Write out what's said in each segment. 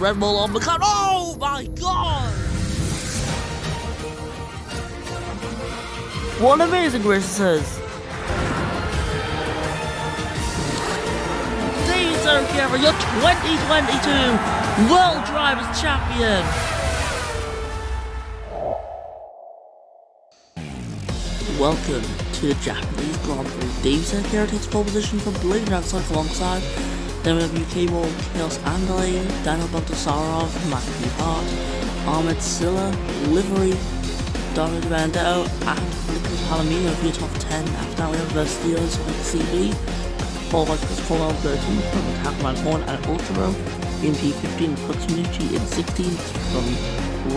Red Bull on the cut. Oh my god! What an amazing race this is! A.G.E, your 2022 World Drivers Champion! Welcome to the Japanese Grand Prix. A.G.E takes pole position from Blade Dragcycle alongside WK Wall, Chaos Andale, Daniel Baltasarov, Matthew Hart, Ahmed Silla, Livery, Dominic Bandetto, and Nicholas Palomino for your top 10. After that we have the Steelers with CB, followed by Chris Cornwell 13 from Hackman Horn and Ultimo, in P15 Kutsunuchi in 16 from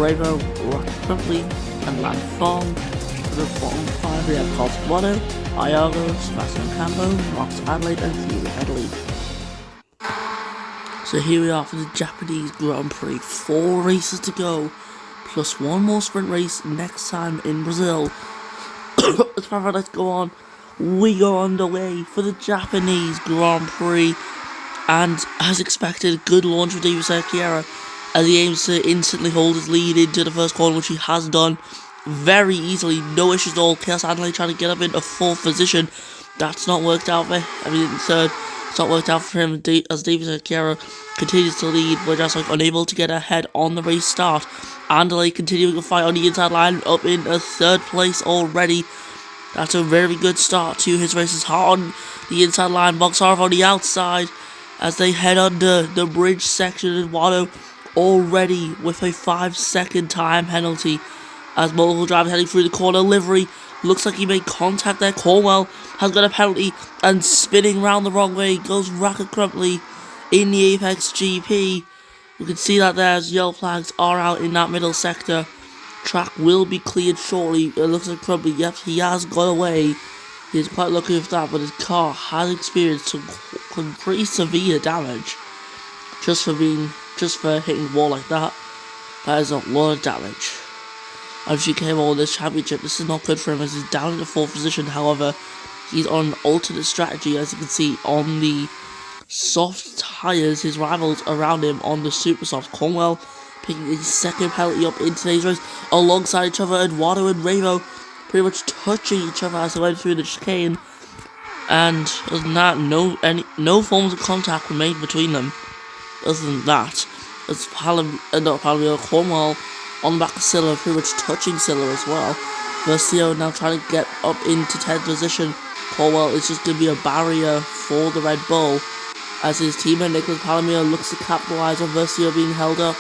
Revo, Rock Crumpley, and Land Fong. For the bottom 5 we have Carl Squado, Iago, Sebastian Campo, Marcus Adelaide, and Theo Headley. So here we are for the Japanese Grand Prix. 4 races to go, plus 1 more sprint race next time in Brazil. Let's go on. We go underway for the Japanese Grand Prix. And as expected, good launch for A.G.E as he aims to instantly hold his lead into the first corner, which he has done very easily. No issues at all. Chaos Adelaide trying to get up into 4th position. That's not worked out for him. In 3rd. It's not worked out for him as A.G.E continues to lead, but just unable to get ahead on the race start. Andale continuing to fight on the inside line, up in 3rd place already. That's a very good start to his races. Hart on the inside line, Boxarov on the outside as they head under the bridge section. And Wado already with a 5-second time penalty as multiple drivers heading through the corner. Livery looks like he made contact there. Cornwell has got a penalty and spinning round the wrong way goes Racket Crumpley in the Apex GP. You can see that there as yellow flags are out in that middle sector. Track will be cleared shortly. It looks like Crumpley, yep, he has got away. He's quite lucky with that, but his car has experienced some pretty severe damage. Just for hitting the wall like that. That is a lot of damage. As you came on this championship, this is not good for him as he's down in the 4th position. However, he's on an alternate strategy, as you can see on the soft tyres. His rivals around him on the super soft. Cornwell picking his 2nd penalty up in today's race alongside each other. Eduardo and Revo pretty much touching each other as they went through the chicane. And other than that, no forms of contact were made between them. Other than that, as Cornwell on the back of Silla, pretty much touching Silla as well. Versio now trying to get up into 10th position. Cornwell is just going to be a barrier for the Red Bull as his teammate Nicholas Palomino looks to capitalise on Versio being held up.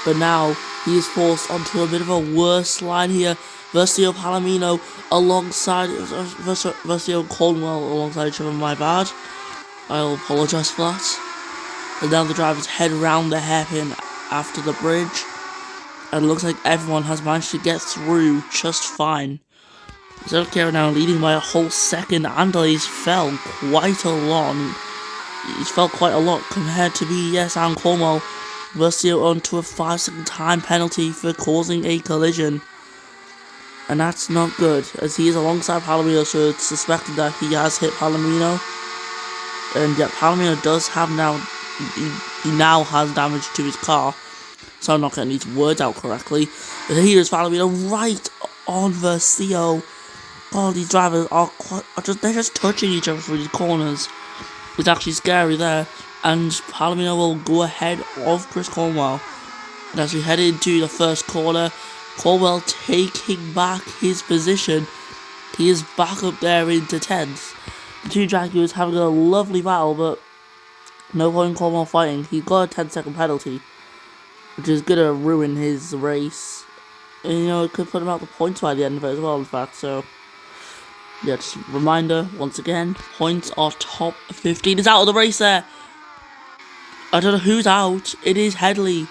But now he is forced onto a bit of a worse line here. Versio Palomino alongside Versio Cornwell alongside each other, my bad. I'll apologise for that. And now the drivers head round the hairpin after the bridge. And it looks like everyone has managed to get through just fine. A.G.E now leading by a whole second. Andale's fell quite a lot. He's fell quite a lot compared to BES and Cornwell. Versio onto a 5-second time penalty for causing a collision. And that's not good, as he is alongside Palomino, so it's suspected that he has hit Palomino. And yet Palomino does have now, he now has damage to his car. So I'm not getting these words out correctly. But here's Palomino right on Versio. Oh, these drivers they're just touching each other through these corners. It's actually scary there. And Palomino will go ahead of Chris Cornwell. And as we head into the first corner, Cornwell taking back his position. He is back up there into 10th. The two Jaguars having a lovely battle, but no point in Cornwell fighting. He got a 10-second penalty, which is going to ruin his race. And, you know, it could put him out the points by the end of it as well, in fact. So, yeah, just a reminder, once again, points are top 15. He's out of the race there. I don't know who's out. It is Headley.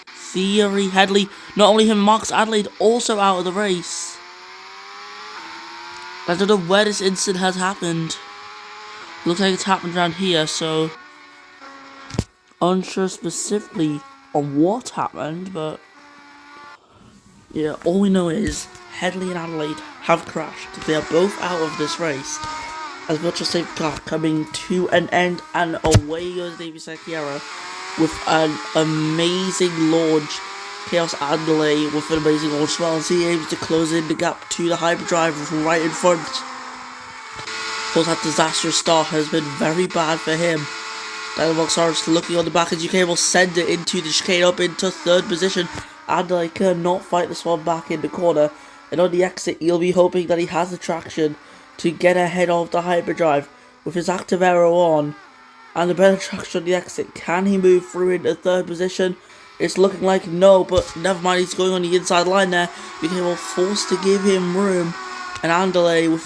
Theory Headley. Not only him, Marcus Adelaide also out of the race. I don't know where this incident has happened. Looks like it's happened around here, so unsure specifically on what happened, but yeah, all we know is Headley and Adelaide have crashed. They are both out of this race. As much as they've got coming to an end, and away goes Davy Sakiera with an amazing launch. Chaos Adelaide with an amazing launch as well, as he aims to close in the gap to the hyperdrive right in front. Of course, that disastrous start has been very bad for him. Dynamo starts looking on the back as UK will send it into the chicane up into third position. Adelaide cannot fight this one back in the corner, and on the exit he'll be hoping that he has the traction to get ahead of the hyperdrive with his active aero on and the better traction on the exit. Can he move through into third position? It's looking like no, but never mind, he's going on the inside line there. UK will force to give him room, and Adelaide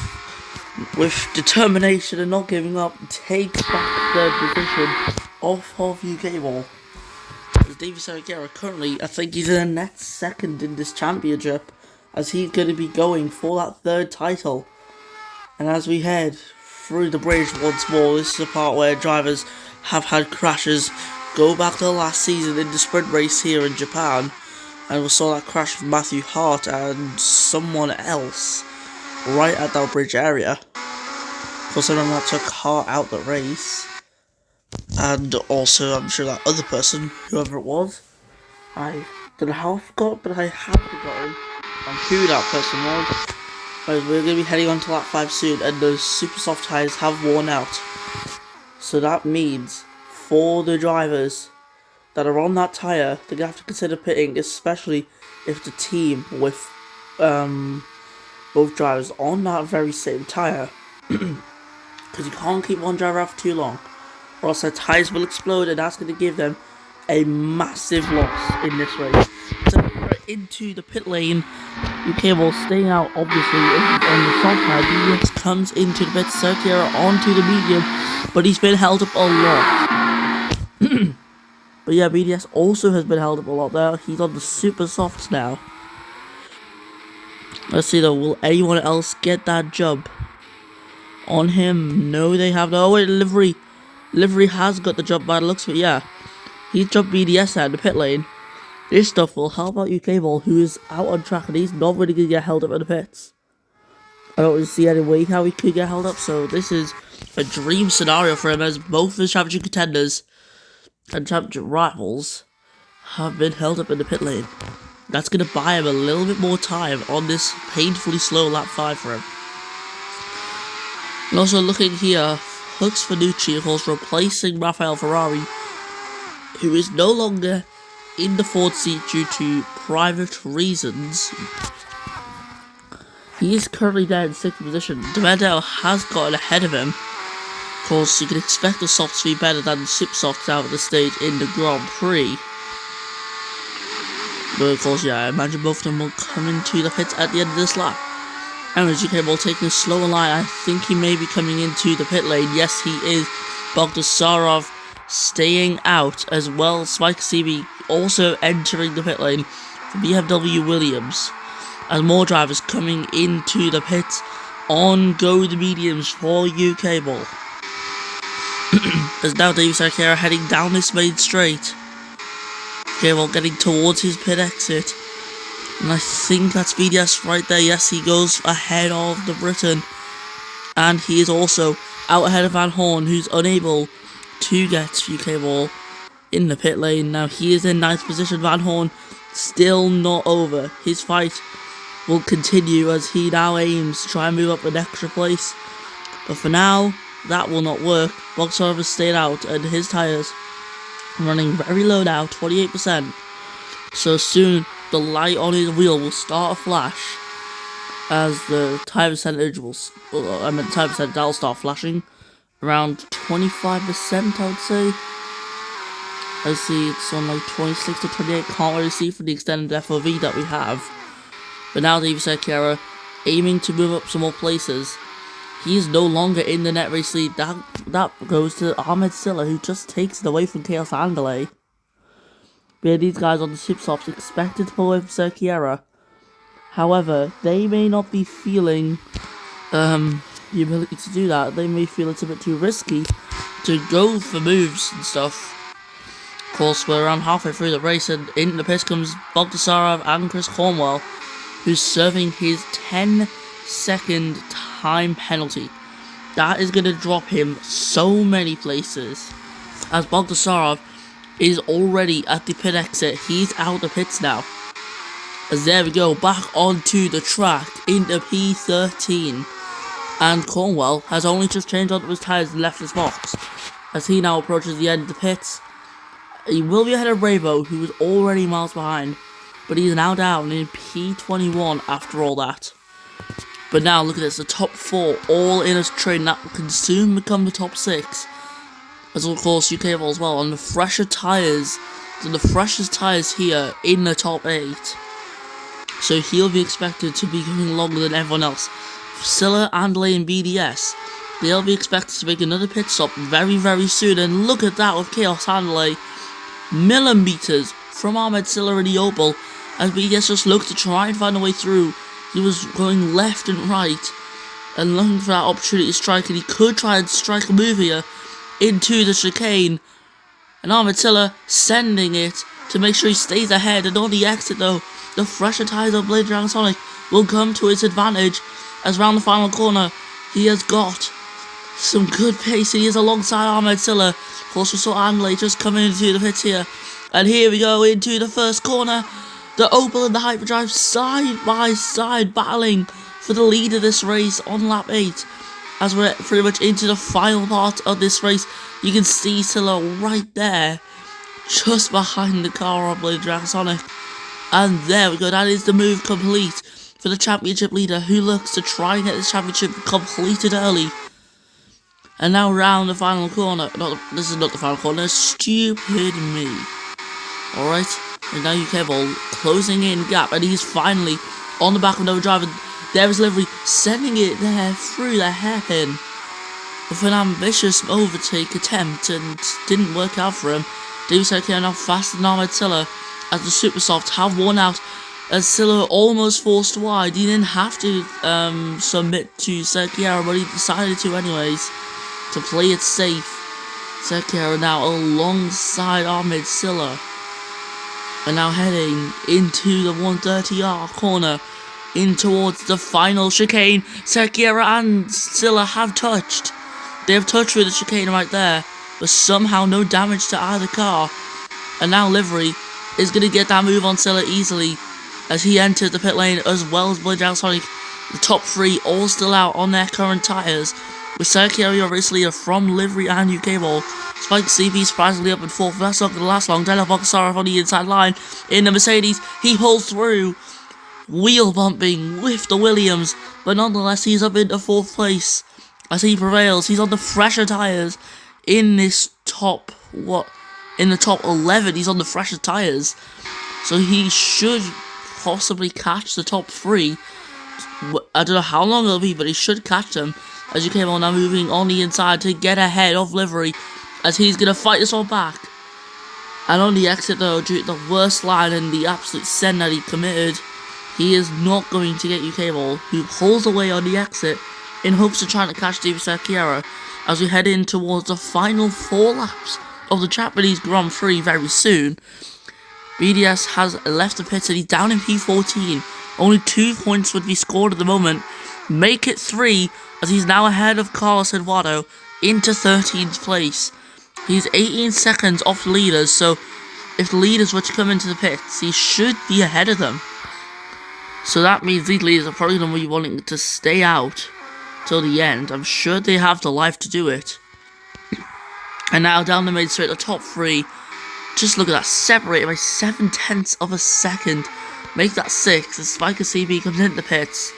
with determination and not giving up takes back third position off of UK Ball. David Saragera currently, I think he's in the next second in this championship, as he's going to be going for that third title. And as we head through the bridge once more, this is the part where drivers have had crashes. Go back to last season in the sprint race here in Japan, and we saw that crash with Matthew Hart and someone else right at that bridge area. For someone that took Hart out the race. And also, I'm sure that other person, whoever it was, I don't know how I forgot, but I have forgotten on who that person was. But we're going to be heading on to lap 5 soon, and those super soft tyres have worn out. So that means, for the drivers that are on that tyre, they're going to have to consider pitting, especially if the team with both drivers on that very same tyre. Because you can't keep one driver out for too long, or else their tyres will explode, and that's going to give them a massive loss in this race. So we're into the pit lane. UK will stay out, obviously, on the soft side. BDS comes into the pit, Sertiera onto the medium, but he's been held up a lot. But yeah, BDS also has been held up a lot there. He's on the super softs now. Let's see though, will anyone else get that jump on him? No, they have no. Oh wait, Livery has got the jump by the looks of it, yeah. He's jumped BDS out in the pit lane. This stuff will help out UK Ball, who is out on track, and he's not really going to get held up in the pits. I don't really see any way how he could get held up, so this is a dream scenario for him, as both of his championship contenders and championship rivals have been held up in the pit lane. That's going to buy him a little bit more time on this painfully slow lap 5 for him. And also looking here, Hux Fanucci, of course, replacing Rafael Ferrari, who is no longer in the Ford seat due to private reasons. He is currently there in 6th position. Demendel has gotten ahead of him. Of course, you can expect the softs to be better than the super softs out at the stage in the Grand Prix. But of course, yeah, I imagine both of them will come into the pits at the end of this lap. Anyways, UK Ball taking a slower line. I think he may be coming into the pit lane. Yes, he is. Bogdasarov staying out as well. Spike CB also entering the pit lane for BMW Williams. As more drivers coming into the pits. On go the mediums for UK Ball. As now David Sarkera heading down this main straight. UK Ball getting towards his pit exit. And I think that's BDS right there. Yes, he goes ahead of the Briton. And he is also out ahead of Van Horn, who's unable to get UK Ball in the pit lane. Now he is in 9th position. Van Horn still not over. His fight will continue as he now aims to try and move up an extra place. But for now, that will not work. Boxer has stayed out, and his tyres running very low now, 28%. So soon the light on his wheel will start a flash, as the tire percentage will, tire percentage that'll start flashing around 25%, I would say. I see it's on like 26 to 28, can't really see for the extended FOV that we have. But now David Sekera aiming to move up some more places. He is no longer in the net race lead. That goes to Ahmed Silla, who just takes it away from Chaos Andale. But yeah, these guys on the super softs expected to pull away from Serkiera. However, they may not be feeling the ability to do that, they may feel it's a bit too risky to go for moves and stuff. Of course, we're around halfway through the race, and in the pits comes Bogdasarov and Chris Cornwell, who's serving his 10-second time penalty. That is going to drop him so many places, as Bogdasarov is already at the pit exit. He's out the pits now. As there we go, back onto the track into P13. And Cornwell has only just changed onto his tyres and left his box. As he now approaches the end of the pits, he will be ahead of Bravo, who was already miles behind. But he's now down in P21 after all that. But now look at this, the top 4 all in a train that can soon become the top 6. As of course UK as well on the fresher tyres. So the freshest tyres here in the top 8. So he'll be expected to be going longer than everyone else. Scylla, Andley and BDS, they'll be expected to make another pit stop very, very soon. And look at that with Chaos Andley. Millimeters from Ahmed Scylla in the Opal, as BDS just looked to try and find a way through. He was going left and right and looking for that opportunity to strike, and he could try and strike a move here into the chicane. And Ahmed Scylla sending it to make sure he stays ahead. And on the exit though, the fresher tyres of Blade Dragon Sonic will come to his advantage, as round the final corner he has got some good pace. He is alongside Ahmed Scylla. Of course, we saw Andley just coming into the pits here. And here we go into the first corner. The Opal and the Hyperdrive side by side battling for the lead of this race on lap 8. As we're pretty much into the final part of this race, you can see Scylla right there, just behind the car of Blade Dragon Sonic. And there we go, that is the move complete for the championship leader, who looks to try and get this championship completed early. And now round the final corner. This is not the final corner. Stupid me. Alright. And now UK Ball closing in gap. And he's finally on the back of another driver. There is Livery sending it there through the hairpin with an ambitious overtake attempt. And didn't work out for him. Davis Serkiera now faster than Ahmed Scylla, as the Super Softs have worn out. As Scylla almost forced wide. He didn't have to submit to Serkiera, but he decided to anyways, to play it safe. Serkiera now alongside Ahmed Scylla. And now heading into the 130R corner, in towards the final chicane. Serkiera and Scylla have touched. They have touched with the chicane right there, but somehow no damage to either car. And now Livery is going to get that move on Scylla easily, as he entered the pit lane, as well as Blade Dragon Sonic. The top 3 all still out on their current tyres, with Serkiera race leader from Livery and UK Ball. Spike CP surprisingly up in 4th, that's not going to last long. Della Bogdasarov on the inside line in the Mercedes. He pulls through, wheel bumping with the Williams, but nonetheless he's up into 4th place as he prevails. He's on the fresher tyres in this top, in the top 11, he's on the fresher tyres. So he should possibly catch the top 3. I don't know how long it'll be, but he should catch them. As you came on now, moving on the inside to get ahead of Livery, as he's going to fight this one back. And on the exit though, due to the worst line and the absolute send that he committed, he is not going to get UK Ball, who pulls away on the exit in hopes of trying to catch David Serkiera, as we head in towards the final 4 laps of the Japanese Grand Prix very soon. BDS has left the pits and he's down in P14. Only 2 points would be scored at the moment. Make it 3, as he's now ahead of Carlos Eduardo into 13th place. He's 18 seconds off the leaders, so if the leaders were to come into the pits, he should be ahead of them. So that means these leaders are probably going to be wanting to stay out till the end. I'm sure they have the life to do it. And now down the main straight, the top 3, just look at that, separated by 0.7 of a second. Make that 6 as Spiker CB comes into the pits.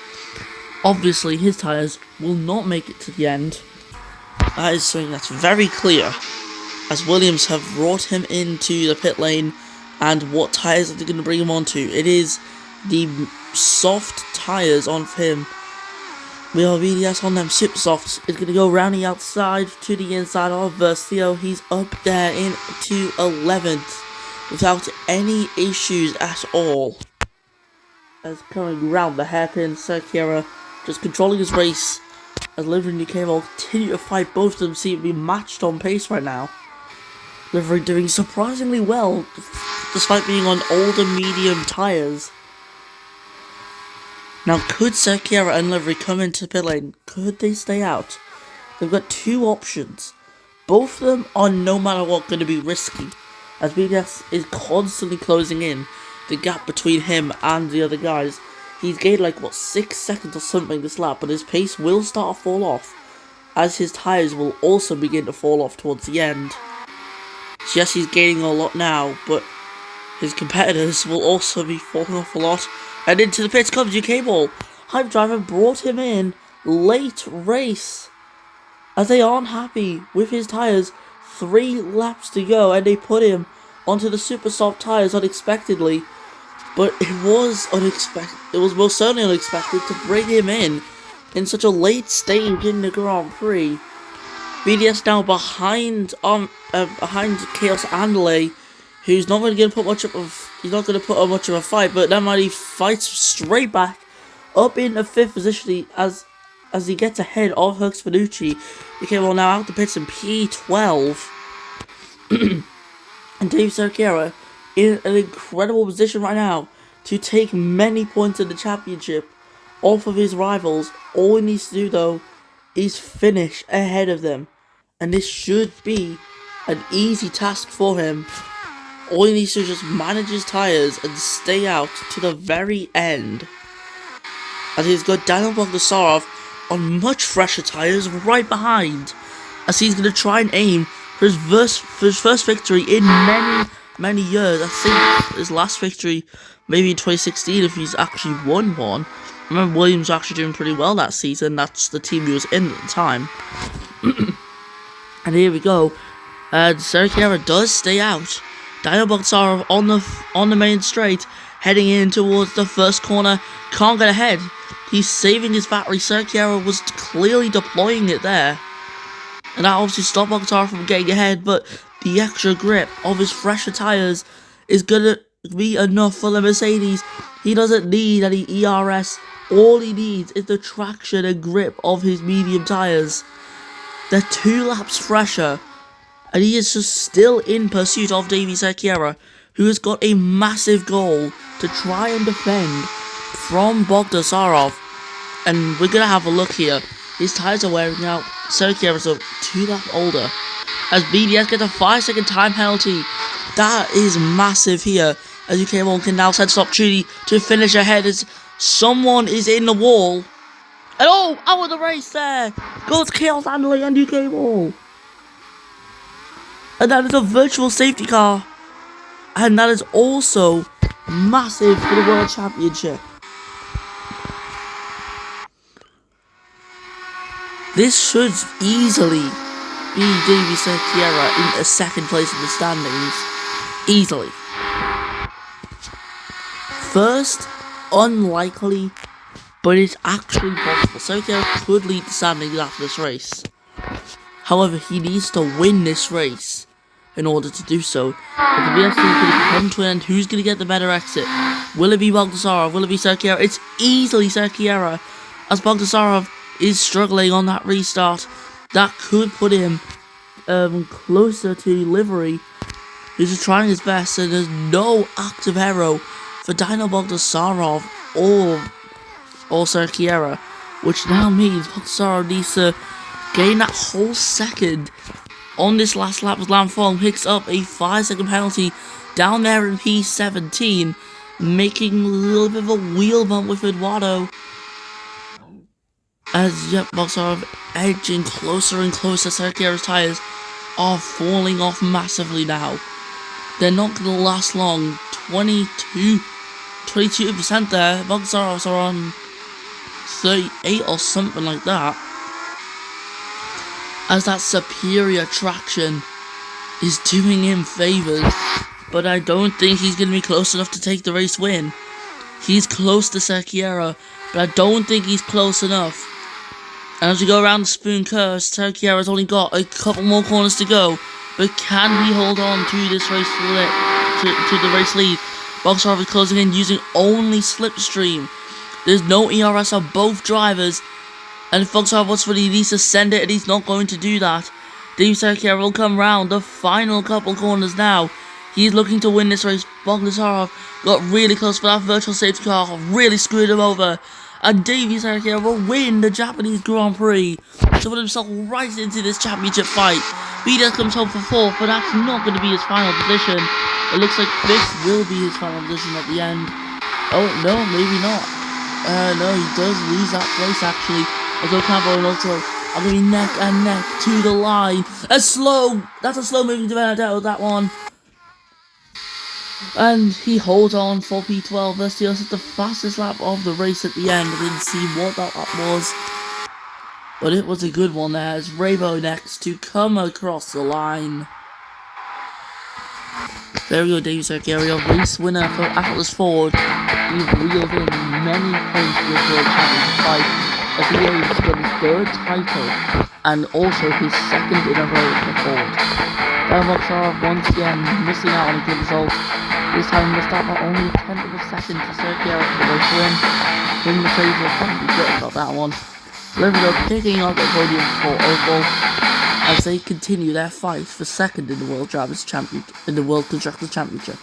Obviously his tyres will not make it to the end. That is something that's very clear, as Williams have brought him into the pit lane. And what tyres are they going to bring him onto? It is the soft tyres on him. We have BDS on them super softs. It's going to go round the outside to the inside of Versio. He's up there into 11th without any issues at all. As coming round the hairpin, Serkiera just controlling his race as Livery and UK will continue to fight. Both of them seem to be matched on pace right now. Livery doing surprisingly well, despite being on older medium tyres. Now, could Serkiera and Livery come into pit lane? Could they stay out? They've got two options. Both of them are no matter what going to be risky, as BDS is constantly closing in the gap between him and the other guys. He's gained like, what, 6 seconds or something this lap, but his pace will start to fall off, as his tyres will also begin to fall off towards the end. So yes, he's gaining a lot now, but his competitors will also be falling off a lot. And into the pits comes UK Ball. Hype Driver brought him in late race, as they aren't happy with his tyres. 3 laps to go, and they put him onto the super soft tyres unexpectedly. But it was unexpected. It was most certainly unexpected to bring him in such a late stage in the Grand Prix. BDS now behind Chaos Andale, who's not really going to put much of much of a fight, but that might he fights straight back up in the 5th position as he gets ahead of Hux Finucci. Okay, well now out the pits in P12. And Dave Serkiera in an incredible position right now to take many points in the championship off of his rivals. All he needs to do though is finish ahead of them, and this should be an easy task for him. All he needs to just manage his tyres and stay out to the very end. And he's got Daniel Bogdasarov on much fresher tyres right behind, as he's going to try and aim for his first victory in many years. I think his last victory maybe in 2016 if he's actually won one. I remember Williams was actually doing pretty well that season. That's the team he was in at the time. And here we go. And Serkiera does stay out. Daniel Bogdasarov on the main straight, heading in towards the first corner. Can't get ahead. He's saving his battery. Serkiera was clearly deploying it there, and that obviously stopped Bogdasarov from getting ahead, but the extra grip of his fresher tyres is gonna be enough for the Mercedes. He doesn't need any ERS. All he needs is the traction and grip of his medium tyres. They're 2 laps fresher, and he is just still in pursuit of Davey Serkiera, who has got a massive goal to try and defend from Bogdasarov. And we're gonna have a look here. His tyres are wearing out. Serkiera's a 2 lap older, as BDS gets a 5-second time penalty. That is massive here, as UK1 can now set this opportunity to finish ahead as someone is in the wall. And oh, out of the race there goes Chaos Andale and UK1. And that is a virtual safety car, and that is also massive for the World Championship. This should easily be Davey Serkiera in a 2nd place in the standings. Easily. 1st, unlikely, but it's actually possible. Serkiera could lead the standings after this race. However, he needs to win this race in order to do so. If the VS team can come to an end, who's going to get the better exit? Will it be Bogdasarov? Will it be Serkiera? It's easily Serkiera, as Bogdasarov is struggling on that restart. That could put him closer to Livery, who's just trying his best, and there's no active arrow for Dino Bogdasarov or Serkiera, which now means Bogdasarov needs to gain that whole second on this last lap as Lamfong picks up a 5-second penalty down there in P17, making a little bit of a wheel bump with Eduardo. As Bogdasarov edging closer and closer, Serkiera's tyres are falling off massively now. They're not going to last long. 22% there. Bogdasarov's are on 38 or something like that. As that superior traction is doing him favours. But I don't think he's going to be close enough to take the race win. He's close to Serkiera, but I don't think he's close enough. And as we go around the spoon curve, Serkiera's only got a couple more corners to go. But can he hold on to this race to the race lead? Bogdasarov is closing in using only slipstream. There's no ERS on both drivers. And Fox what's funny, he needs to send it and he's not going to do that. Dave Sarkar will come round the final couple corners now. He's looking to win this race. Bogdanov got really close for that virtual safety car, really screwed him over. And Davey Sarkar will win the Japanese Grand Prix to put himself right into this championship fight. BDS comes home for 4th, but that's not going to be his final position. It looks like 5th will be his final position at the end. Oh, no, maybe not. No, he does lose that place actually. As Ocampo and also are going to be neck and neck to the line. That's a slow moving development, that one. And he holds on for P12. Let's see, this is the fastest lap of the race at the end. I didn't see what that lap was, but it was a good one there. As Rabo next to come across the line. There we go, David Sarkar, race winner for Atlas Ford. He's reeled in many points for this World Championship fight, as he has got his 3rd title and also his 2nd in a row for Ford. Delmoxar once again missing out on a good result. This time missed out by only a 10th of a second to Sarkar for the race win. King Mercedes will probably get about that one. Liverpool picking up the podium for Opel as they continue their fight for 2nd in the World Drivers' Championship, in the World Constructors' Championship.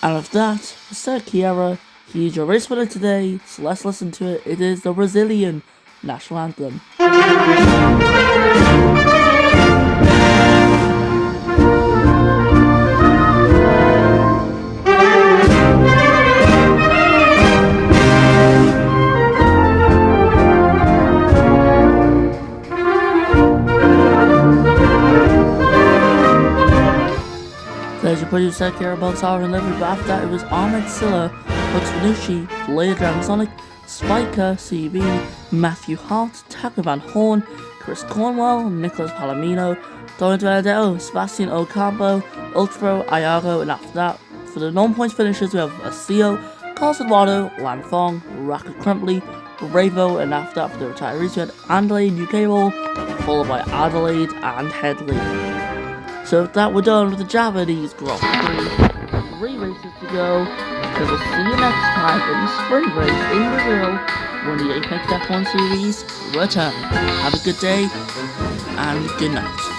And with that, for Sarkar, he's your race winner today, so let's listen to it. It is the Brazilian national anthem. There's your producer, Sarkar, Bogdanov, and Livery, but after that it was Ahmed Silla, Hux Vanucci, Leia Dragon Sonic, Spiker, CB, Matthew Hart, Tucker Van Horn, Chris Cornwell, Nicholas Palomino, Donald Benedetto, Sebastian Ocampo, Ultro, Ayago, and after that, for the non-points finishers we have Acio, Carlos Eduardo, Lan Fong, Rocket Crumpley, Ravo, and after that for the retirees we had Adelaide, UK Roll, followed by Adelaide and Headley. So with that, we're done with the Japanese Grand Prix. 3 races to go. So we'll see you next time in the sprint race in Brazil when the APX F1 series return. Have a good day and good night.